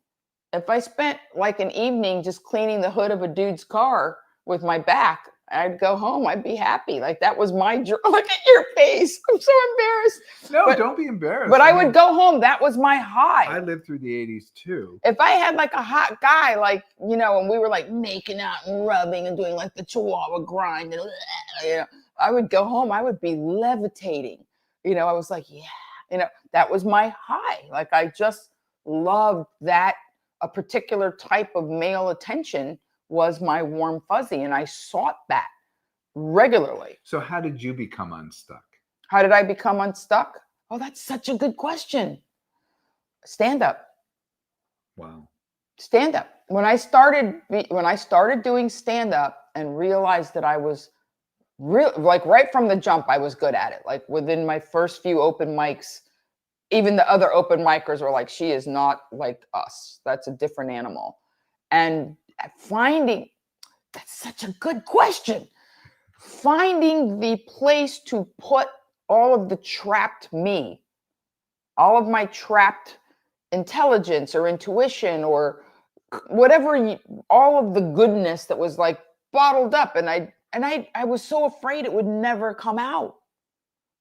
If I spent like an evening just cleaning the hood of a dude's car with my back, I'd go home. I'd be happy. Like, that was my joy. Look at your face. I'm so embarrassed. No, don't be embarrassed. But I would go home. That was my high. I lived through the 80s too. If I had like a hot guy, like, you know, and we were like making out and rubbing and doing like the Chihuahua grind, and, you know, I would go home. I would be levitating. You know, I was like, yeah, you know, that was my high. Like, I just loved that. A particular type of male attention was my warm fuzzy, and I sought that regularly. So how did you become unstuck? How did I become unstuck? Oh, that's such a good question. Stand up. Wow. Stand up. When I started doing stand up and realized that I was real, like right from the jump, I was good at it. Like within my first few open mics, even the other open micers were like, she is not like us. That's a different animal. And that's such a good question. Finding the place to put all of the trapped me, all of my trapped intelligence or intuition or whatever, all of the goodness that was like bottled up. And I was so afraid it would never come out.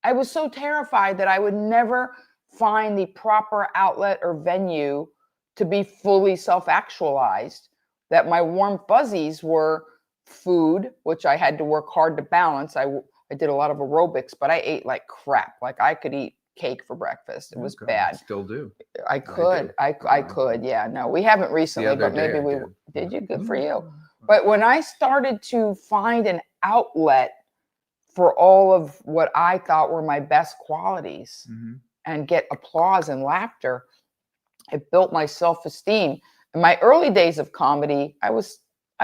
I was so terrified that I would never find the proper outlet or venue to be fully self-actualized, that my warm fuzzies were food, which I had to work hard to balance. I did a lot of aerobics, but I ate like crap. Like I could eat cake for breakfast. It was bad. Still do. I could. I could. Yeah. No, we haven't recently, but maybe we did. You good for you. But when I started to find an outlet for all of what I thought were my best qualities and get applause and laughter, it built my self-esteem. In my early days of comedy, I was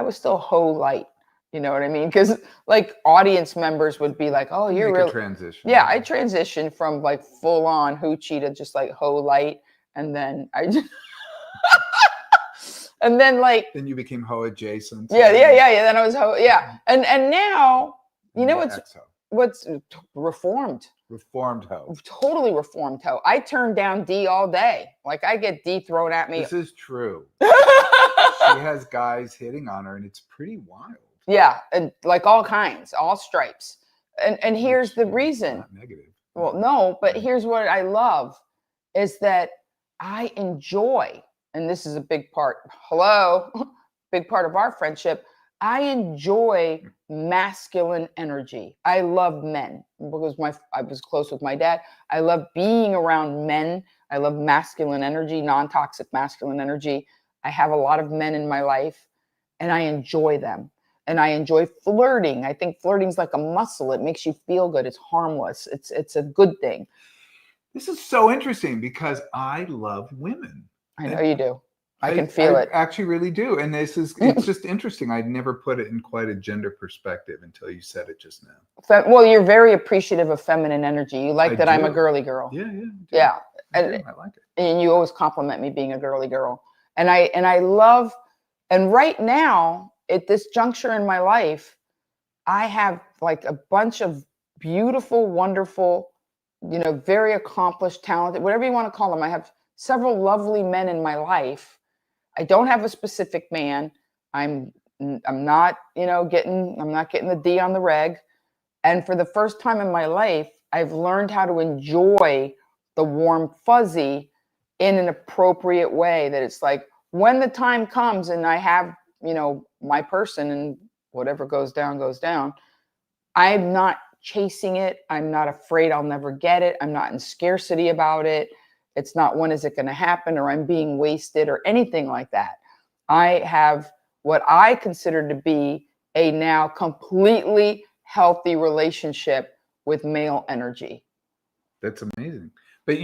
still hoe light. You know what I mean? Because like audience members would be like, "Oh, you're really transition." Yeah, I transitioned from like full on hoochie to just like hoe light, and then I just and then like then you became hoe adjacent. Yeah. Then I was hoe. Yeah, and now you know what's reformed. Reformed hoe. Totally reformed hoe. I turn down D all day. Like I get D thrown at me. This is true. She has guys hitting on her, and it's pretty wild. Yeah, and like all kinds, all stripes. And here's the reason. Not negative. Well, no, but here's what I love is that I enjoy, and this is a big part. Big part of our friendship. I enjoy masculine energy. I love men because I was close with my dad. I love being around men. I love masculine energy, non-toxic masculine energy. I have a lot of men in my life, and I enjoy them. And I enjoy flirting. I think flirting is like a muscle. It makes you feel good. It's harmless. It's a good thing. This is so interesting because I love women. I know you do. I can feel it. I actually really do. And it's just interesting. I'd never put it in quite a gender perspective until you said it just now. Well, you're very appreciative of feminine energy. You like that I'm a girly girl. Yeah. I like it. And you always compliment me being a girly girl. And I love, and right now, at this juncture in my life, I have like a bunch of beautiful, wonderful, very accomplished, talented, whatever you want to call them. I have several lovely men in my life. I don't have a specific man. I'm not getting the D on the reg. And for the first time in my life, I've learned how to enjoy the warm fuzzy in an appropriate way, that it's like when the time comes and I have my person, and whatever goes down, I'm not chasing it. I'm not afraid I'll never get it. I'm not in scarcity about it. It's not when is it going to happen, or I'm being wasted or anything like that. I have what I consider to be a now completely healthy relationship with male energy. That's amazing. But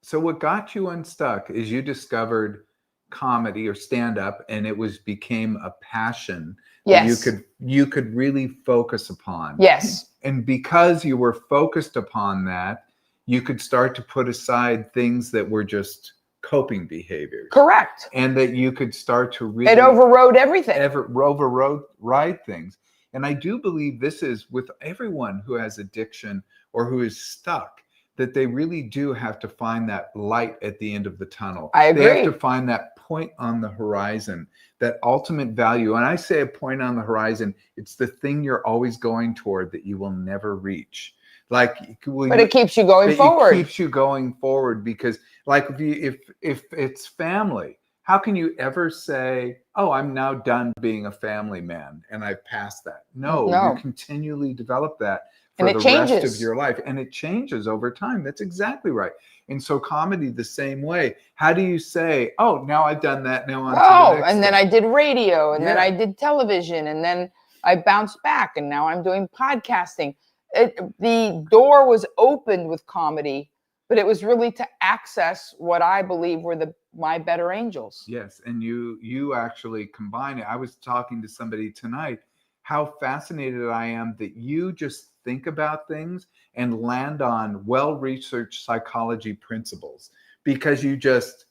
so what got you unstuck is you discovered comedy or stand-up, and it became a passion that you could really focus upon. Yes. And because you were focused upon that, you could start to put aside things that were just coping behaviors. Correct. And that you could start to really... It overrode everything. Override things. And I do believe this is with everyone who has addiction or who is stuck, that they really do have to find that light at the end of the tunnel. I agree. They have to find that point on the horizon, that ultimate value. And I say a point on the horizon, it's the thing you're always going toward that you will never reach. But it keeps you going forward. It keeps you going forward because, like, if it's family, how can you ever say, "Oh, I'm now done being a family man and I've passed that"? No. You continually develop that for the rest of your life, and it changes over time. That's exactly right. And so comedy the same way. How do you say, "Oh, now I've done that, now on to the next and then thing"? I did radio, and then I did television, and then I bounced back, and now I'm doing podcasting. The door was opened with comedy, but it was really to access what I believe were my better angels. Yes, and you actually combine it. I was talking to somebody tonight, how fascinated I am that you just think about things and land on well-researched psychology principles because you just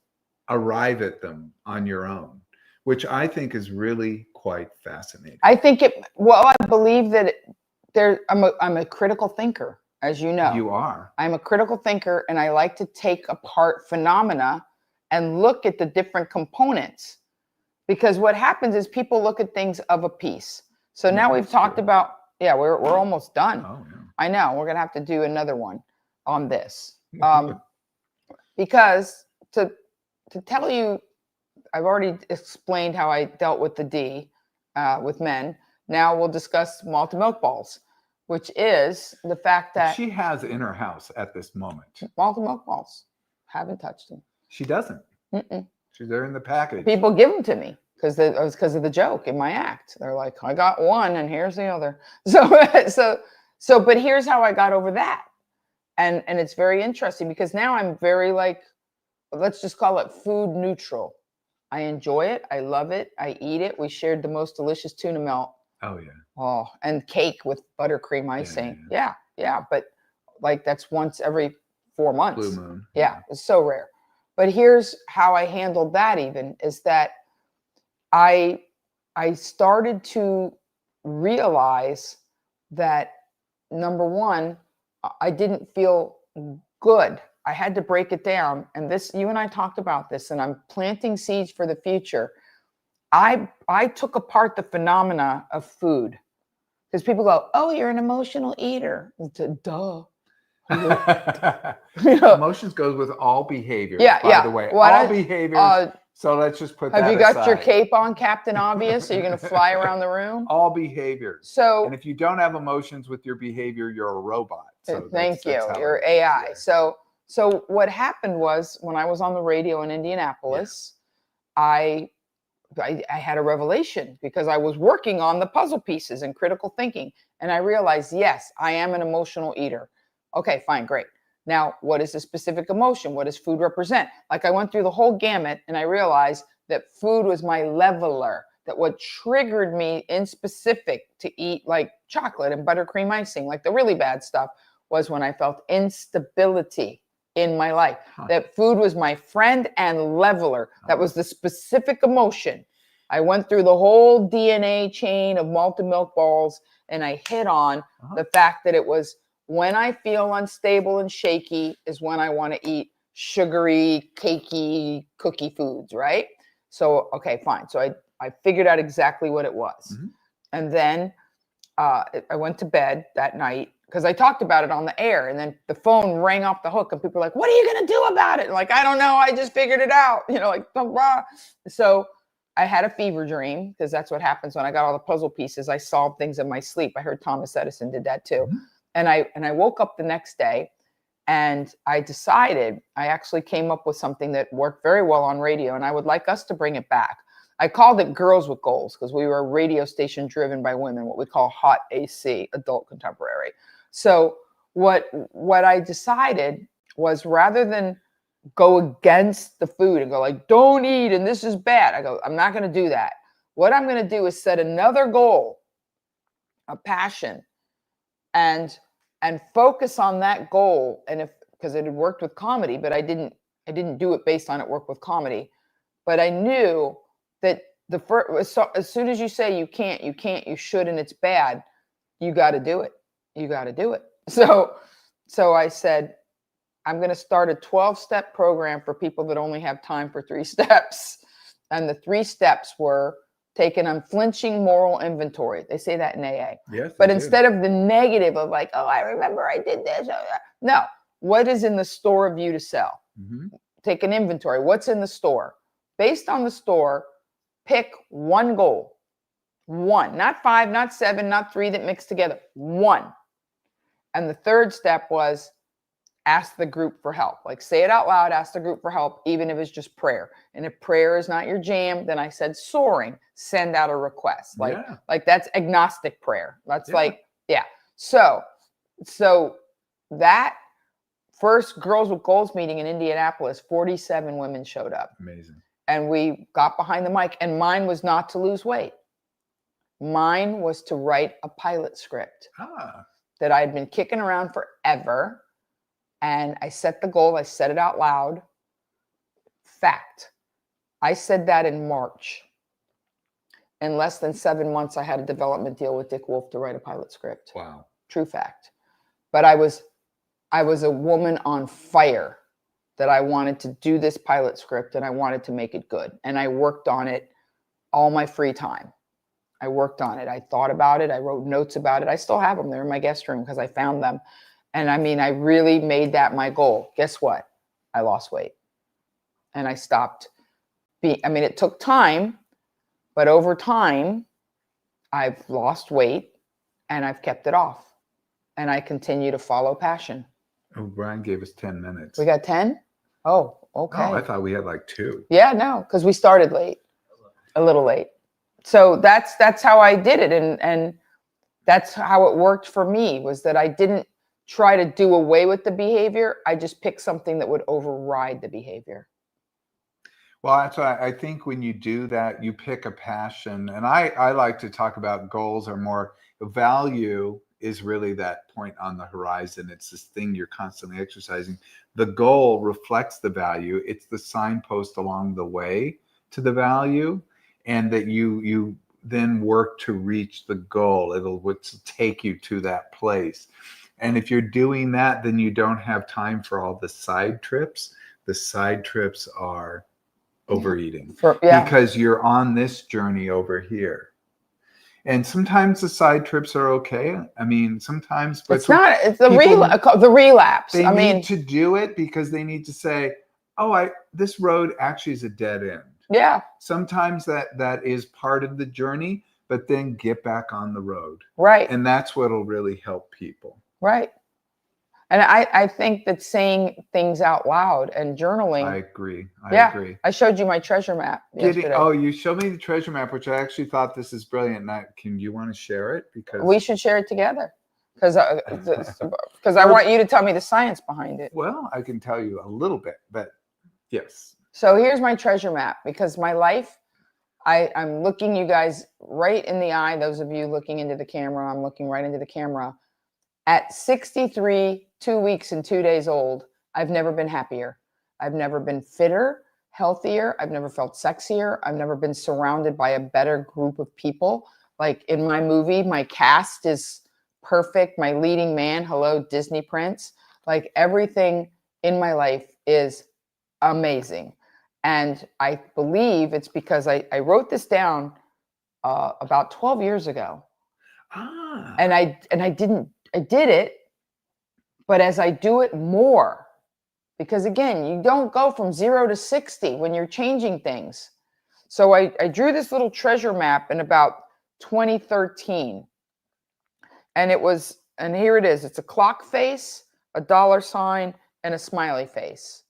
arrive at them on your own, which I think is really quite fascinating. I think I believe that I'm a critical thinker, as you know. You are. I'm a critical thinker, and I like to take apart phenomena and look at the different components, because what happens is people look at things of a piece. So now we've talked about, we're almost done. Oh, yeah. I know we're gonna have to do another one on this, because to tell you, I've already explained how I dealt with the D with men. Now we'll discuss malted milk balls, which is the fact that she has in her house at this moment. Malted milk balls. Haven't touched them. She doesn't. Mm-mm. They're in the package. People give them to me because of the joke in my act. They're like, I got one and here's the other. But here's how I got over that. And it's very interesting because now I'm very let's just call it food neutral. I enjoy it. I love it. I eat it. We shared the most delicious tuna melt. Oh, yeah. Oh, and cake with buttercream icing. Yeah. But that's once every 4 months. Blue moon. Yeah. It's so rare. But here's how I handled that even is that I started to realize that, number one, I didn't feel good. I had to break it down. And this, you and I talked about this, and I'm planting seeds for the future. I took apart the phenomena of food because people go, oh, you're an emotional eater. Duh. Emotions goes with all behavior. By the way, all behaviors. So let's just put that aside. Have you got your cape on, Captain Obvious? Are you going to fly around the room? All behaviors. So, and if you don't have emotions with your behavior, you're a robot. So thank you. You're AI. So what happened was when I was on the radio in Indianapolis, I had a revelation because I was working on the puzzle pieces and critical thinking. And I realized, yes, I am an emotional eater. Okay, fine, great. Now, what is the specific emotion? What does food represent? Like I went through the whole gamut and I realized that food was my leveler, that what triggered me in specific to eat like chocolate and buttercream icing, like the really bad stuff, was when I felt instability in my life. That food was my friend and leveler. That was the specific emotion. I went through the whole DNA chain of malted milk balls and I hit on the fact that it was when I feel unstable and shaky is when I want to eat sugary, cakey, cookie foods, right? So, okay, fine. So I figured out exactly what it was. Mm-hmm. And then I went to bed that night because I talked about it on the air, and then the phone rang off the hook and people were like, what are you going to do about it? And like, I don't know. I just figured it out, blah. So I had a fever dream because that's what happens when I got all the puzzle pieces. I solved things in my sleep. I heard Thomas Edison did that too. Mm-hmm. And I woke up the next day and I decided I actually came up with something that worked very well on radio, and I would like us to bring it back. I called it Girls with Goals because we were a radio station driven by women, what we call hot AC, adult contemporary. So what I decided was, rather than go against the food and go like, don't eat and this is bad, I go, I'm not going to do that. What I'm going to do is set another goal, a passion, and focus on that goal. And because it had worked with comedy, but I didn't do it based on it worked with comedy. But I knew that as soon as you say you can't, you should, and it's bad, you got to do it. You got to do it. So I said, I'm going to start a 12-step program for people that only have time for 3 steps. And the 3 steps were: take an unflinching moral inventory. They say that in AA. Yes, but instead of the negative of like, oh, I remember I did this. No, what is in the store of you to sell? Mm-hmm. Take an inventory. What's in the store? Based on the store, pick one goal. 1, not 5, not 7, not 3 that mix together. 1. And the 3rd step was ask the group for help. Like, say it out loud, ask the group for help, even if it's just prayer. And if prayer is not your jam, then I said soaring, send out a request. Like that's agnostic prayer. That's So that first Girls with Goals meeting in Indianapolis, 47 women showed up. Amazing. And we got behind the mic, and mine was not to lose weight. Mine was to write a pilot script. that I had been kicking around forever. And I set the goal. I said it out loud. Fact. I said that in March. In less than 7 months, I had a development deal with Dick Wolf to write a pilot script. Wow. True fact. But I was a woman on fire that I wanted to do this pilot script and I wanted to make it good. And I worked on it all my free time. I worked on it. I thought about it. I wrote notes about it. I still have them. They're in my guest room because I found them. And I mean, I really made that my goal. Guess what? I lost weight. And I stopped it took time, but over time, I've lost weight and I've kept it off. And I continue to follow passion. Oh, Brian gave us 10 minutes. We got 10? Oh, okay. Oh, I thought we had like 2. Yeah, no, because we started late, a little late. So that's how I did it. And that's how it worked for me, was that I didn't try to do away with the behavior. I just picked something that would override the behavior. Well, that's why I think when you do that, you pick a passion. And I like to talk about goals or more value is really that point on the horizon. It's this thing you're constantly exercising. The goal reflects the value. It's the signpost along the way to the value, and that you then work to reach the goal. It'll take you to that place. And if you're doing that, then you don't have time for all the side trips. The side trips are overeating because you're on this journey over here. And sometimes the side trips are okay. I mean, sometimes, but it's the relapse. They need to do it because they need to say, oh, this road actually is a dead end. Yeah. Sometimes that is part of the journey, but then get back on the road. Right. And that's what'll really help people. Right. And I think that saying things out loud and journaling. I agree. I agree. I showed you my treasure map yesterday. Oh, you showed me the treasure map, which I actually thought this is brilliant. Can you want to share it? Because we should share it together. Because I want you to tell me the science behind it. Well, I can tell you a little bit, but yes. So here's my treasure map, because my life, I'm looking you guys right in the eye. Those of you looking into the camera, I'm looking right into the camera. At 63, 2 weeks and 2 days old, I've never been happier. I've never been fitter, healthier. I've never felt sexier. I've never been surrounded by a better group of people. Like in my movie, my cast is perfect. My leading man, hello, Disney Prince. Like everything in my life is amazing. And I believe it's because I wrote this down about 12 years ago. And I did it, but as I do it more, because again, you don't go from 0 to 60 when you're changing things. So I drew this little treasure map in about 2013. And here it is. It's a clock face, a dollar sign, and a smiley face.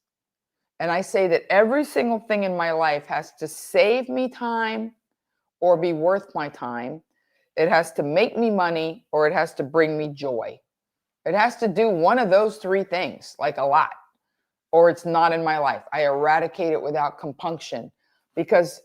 And I say that every single thing in my life has to save me time or be worth my time. It has to make me money, or it has to bring me joy. It has to do one of those 3 things, like a lot, or it's not in my life. I eradicate it without compunction, because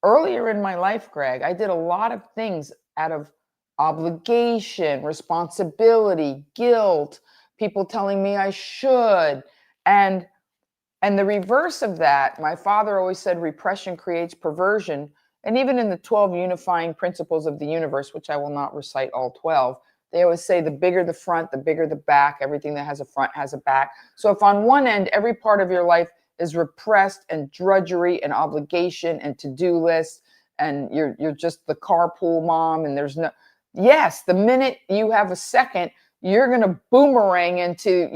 earlier in my life, Greg, I did a lot of things out of obligation, responsibility, guilt, people telling me I should. And the reverse of that, my father always said repression creates perversion. And even in the 12 unifying principles of the universe, which I will not recite all 12, they always say the bigger the front, the bigger the back. Everything that has a front has a back. So if on one end, every part of your life is repressed and drudgery and obligation and to-do lists, and you're just the carpool mom, and there's no, yes, the minute you have a second, you're going to boomerang into,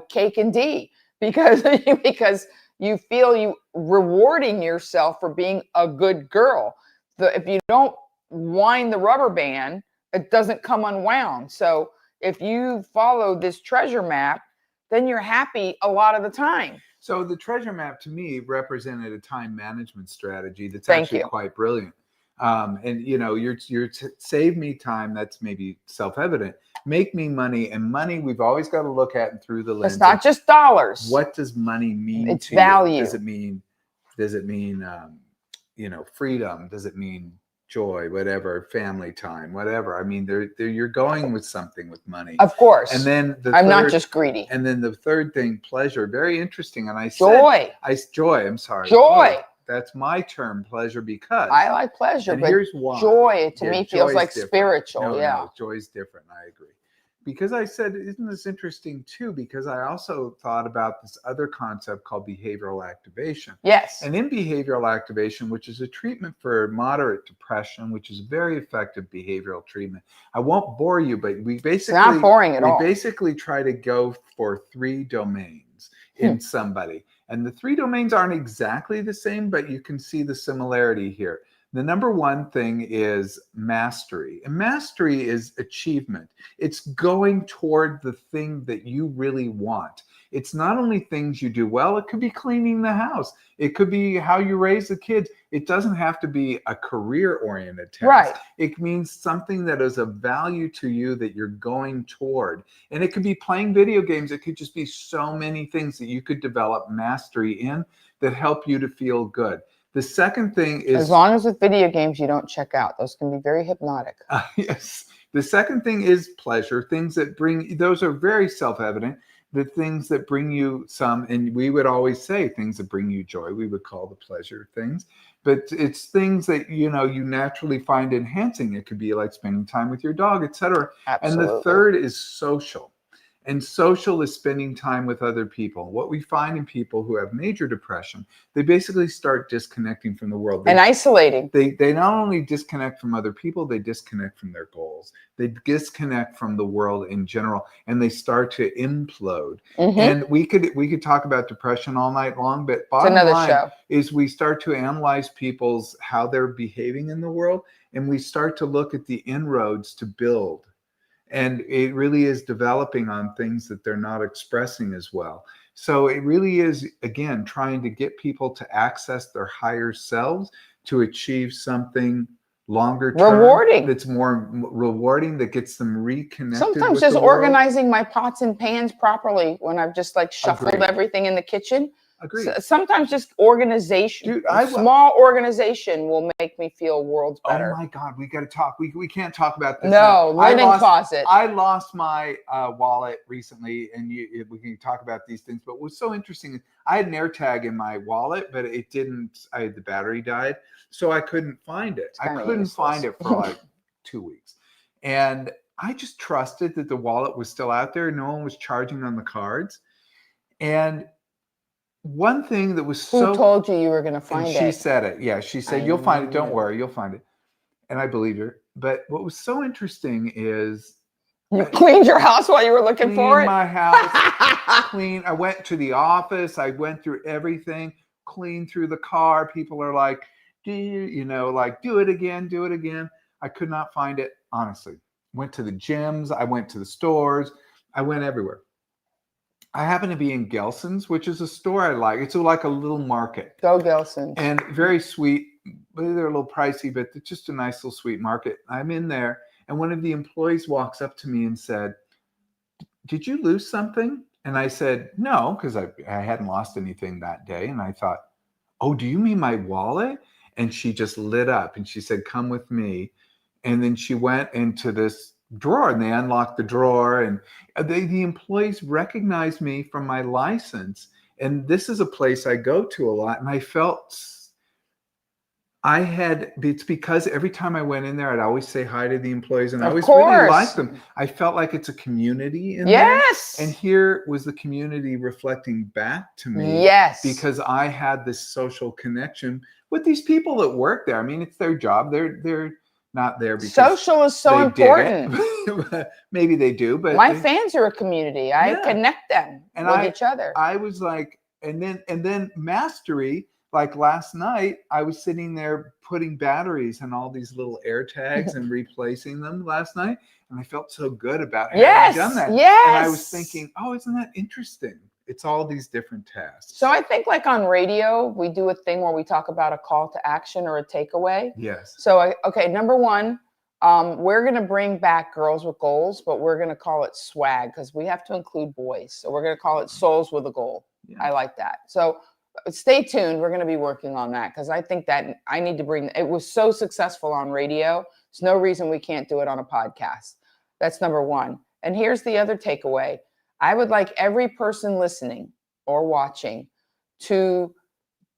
cake and D, because you feel you rewarding yourself for being a good girl. If you don't wind the rubber band, it doesn't come unwound. So if you follow this treasure map, then you're happy a lot of the time. So the treasure map to me represented a time management strategy that's quite brilliant. And you're save me time. That's maybe self-evident. Make me money, and money we've always got to look at through the lens. It's not just dollars. What does money mean? It's value. Does it mean freedom? Does it mean joy, whatever, family time, whatever. I mean, you're going with something with money. Of course. And then I'm not just greedy. And then the third thing, pleasure, very interesting. And joy. Joy, I'm sorry. Joy. Oh, that's my term, pleasure, because I like pleasure, but here's why. Joy to me feels like different. Spiritual. No, joy's different. I agree. Because I said, isn't this interesting too? Because I also thought about this other concept called behavioral activation. Yes. And in behavioral activation, which is a treatment for moderate depression, which is very effective behavioral treatment. I won't bore you, but we basically, it's not boring at all. We basically try to go for 3 domains in somebody. And the 3 domains aren't exactly the same, but you can see the similarity here. The number one thing is mastery. And mastery is achievement. It's going toward the thing that you really want. It's not only things you do well, it could be cleaning the house. It could be how you raise the kids. It doesn't have to be a career-oriented task. Right. It means something that is of value to you that you're going toward. And it could be playing video games. It could just be so many things that you could develop mastery in that help you to feel good. The second thing is, as long as with video games you don't check out, those can be very hypnotic. Yes. The second thing is pleasure. Things that bring, those are very self-evident. The things that bring you some, and we would always say things that bring you joy, we would call the pleasure things, but it's things that, you naturally find enhancing. It could be like spending time with your dog, etc. Absolutely. And the third is social. And social is spending time with other people. What we find in people who have major depression, they basically start disconnecting from the world. And isolating. They not only disconnect from other people, they disconnect from their goals. They disconnect from the world in general, and they start to implode. And we could talk about depression all night long, but bottom line is we start to analyze how they're behaving in the world, and we start to look at the inroads to build. And it really is developing on things that they're not expressing as well. So it really is, again, trying to get people to access their higher selves to achieve something longer term. Rewarding. That's more rewarding, that gets them reconnected. Sometimes just organizing my pots and pans properly when I've just like shuffled everything in the kitchen. Agreed. Sometimes just organization, Dude, small organization will make me feel worlds better. Oh my God, we got to talk. We can't talk about this. No, linen closet. I lost my wallet recently, and we can talk about these things. But what's so interesting is I had an AirTag in my wallet, but it didn't. The battery died, so I couldn't find it. I couldn't find it for like 2 weeks, and I just trusted that the wallet was still out there. No one was charging on the cards, and one thing that was Who told you were going to find it? She said it. Yeah, she said, you'll find it. Don't worry, you'll find it. And I believed her. But what was so interesting is you cleaned your house while you were looking for it? My house, clean. I went to the office. I went through everything, cleaned through the car. People are like, do it again, do it again. I could not find it, honestly. Went to the gyms. I went to the stores. I went everywhere. I happen to be in Gelson's, which is a store I like. It's like a little market. Go Gelson's. And very sweet. They're a little pricey, but it's just a nice little sweet market. I'm in there, and one of the employees walks up to me and said, did you lose something? And I said, no, because I hadn't lost anything that day. And I thought, oh, do you mean my wallet? And she just lit up, and she said, come with me. And then she went into this drawer, and they unlocked the drawer, and the employees recognized me from my license. And this is a place I go to a lot, and I felt it's because every time I went in there, I'd always say hi to the employees, and I always really liked them. I felt like it's a community in there. And here was the community reflecting back to me. Because I had this social connection with these people that work there. I mean, it's their job. They're not there because social is so important. Maybe they do, but my fans are a community. I connect them with each other. I was like, and then mastery. Like last night, I was sitting there putting batteries in all these little AirTags and replacing them last night, and I felt so good about having done that. And I was thinking, oh, isn't that interesting? It's all these different tasks. So I think like on radio, we do a thing where we talk about a call to action or a takeaway. Yes. So, okay, number one, we're going to bring back Girls with Goals, but we're going to call it swag because we have to include boys. So we're going to call it Souls with a Goal. I like that. So Stay tuned. We're going to be working on that because I think that I need to bring it was so successful on radio. There's no reason we can't do it on a podcast. That's number one. And here's the other takeaway. I would like every person listening or watching to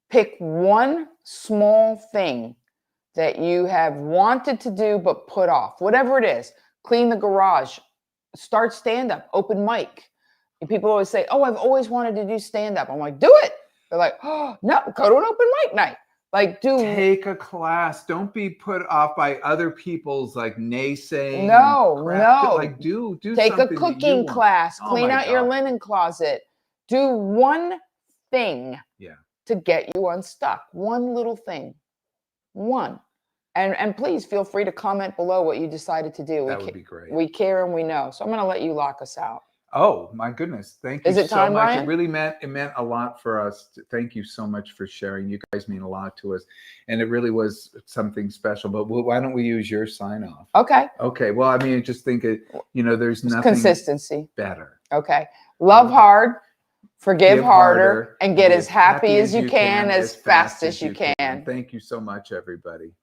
pick one small thing that you have wanted to do but put off, whatever it is. Clean the garage, start stand-up, open mic. And people always say, oh, I've always wanted to do stand-up. I'm like, do it. They're like, oh, no, go to an open mic night. Like, take a class. Don't be put off by other people's like naysaying. No. Like do take a cooking class, clean out your linen closet. Do one thing to get you unstuck. One little thing. One. And please feel free to comment below what you decided to do. That would be great. We care and we know. So I'm going to let you lock us out. Oh my goodness! Thank you so time, much. Ryan? It really meant a lot for us. Thank you so much for sharing. You guys mean a lot to us, and it really was something special. But why don't we use your sign off? Okay. Okay. Well, I mean, I just think there's nothing consistency better. Okay. Love hard, forgive harder, and get as happy as you can, as fast as you can. Thank you so much, everybody.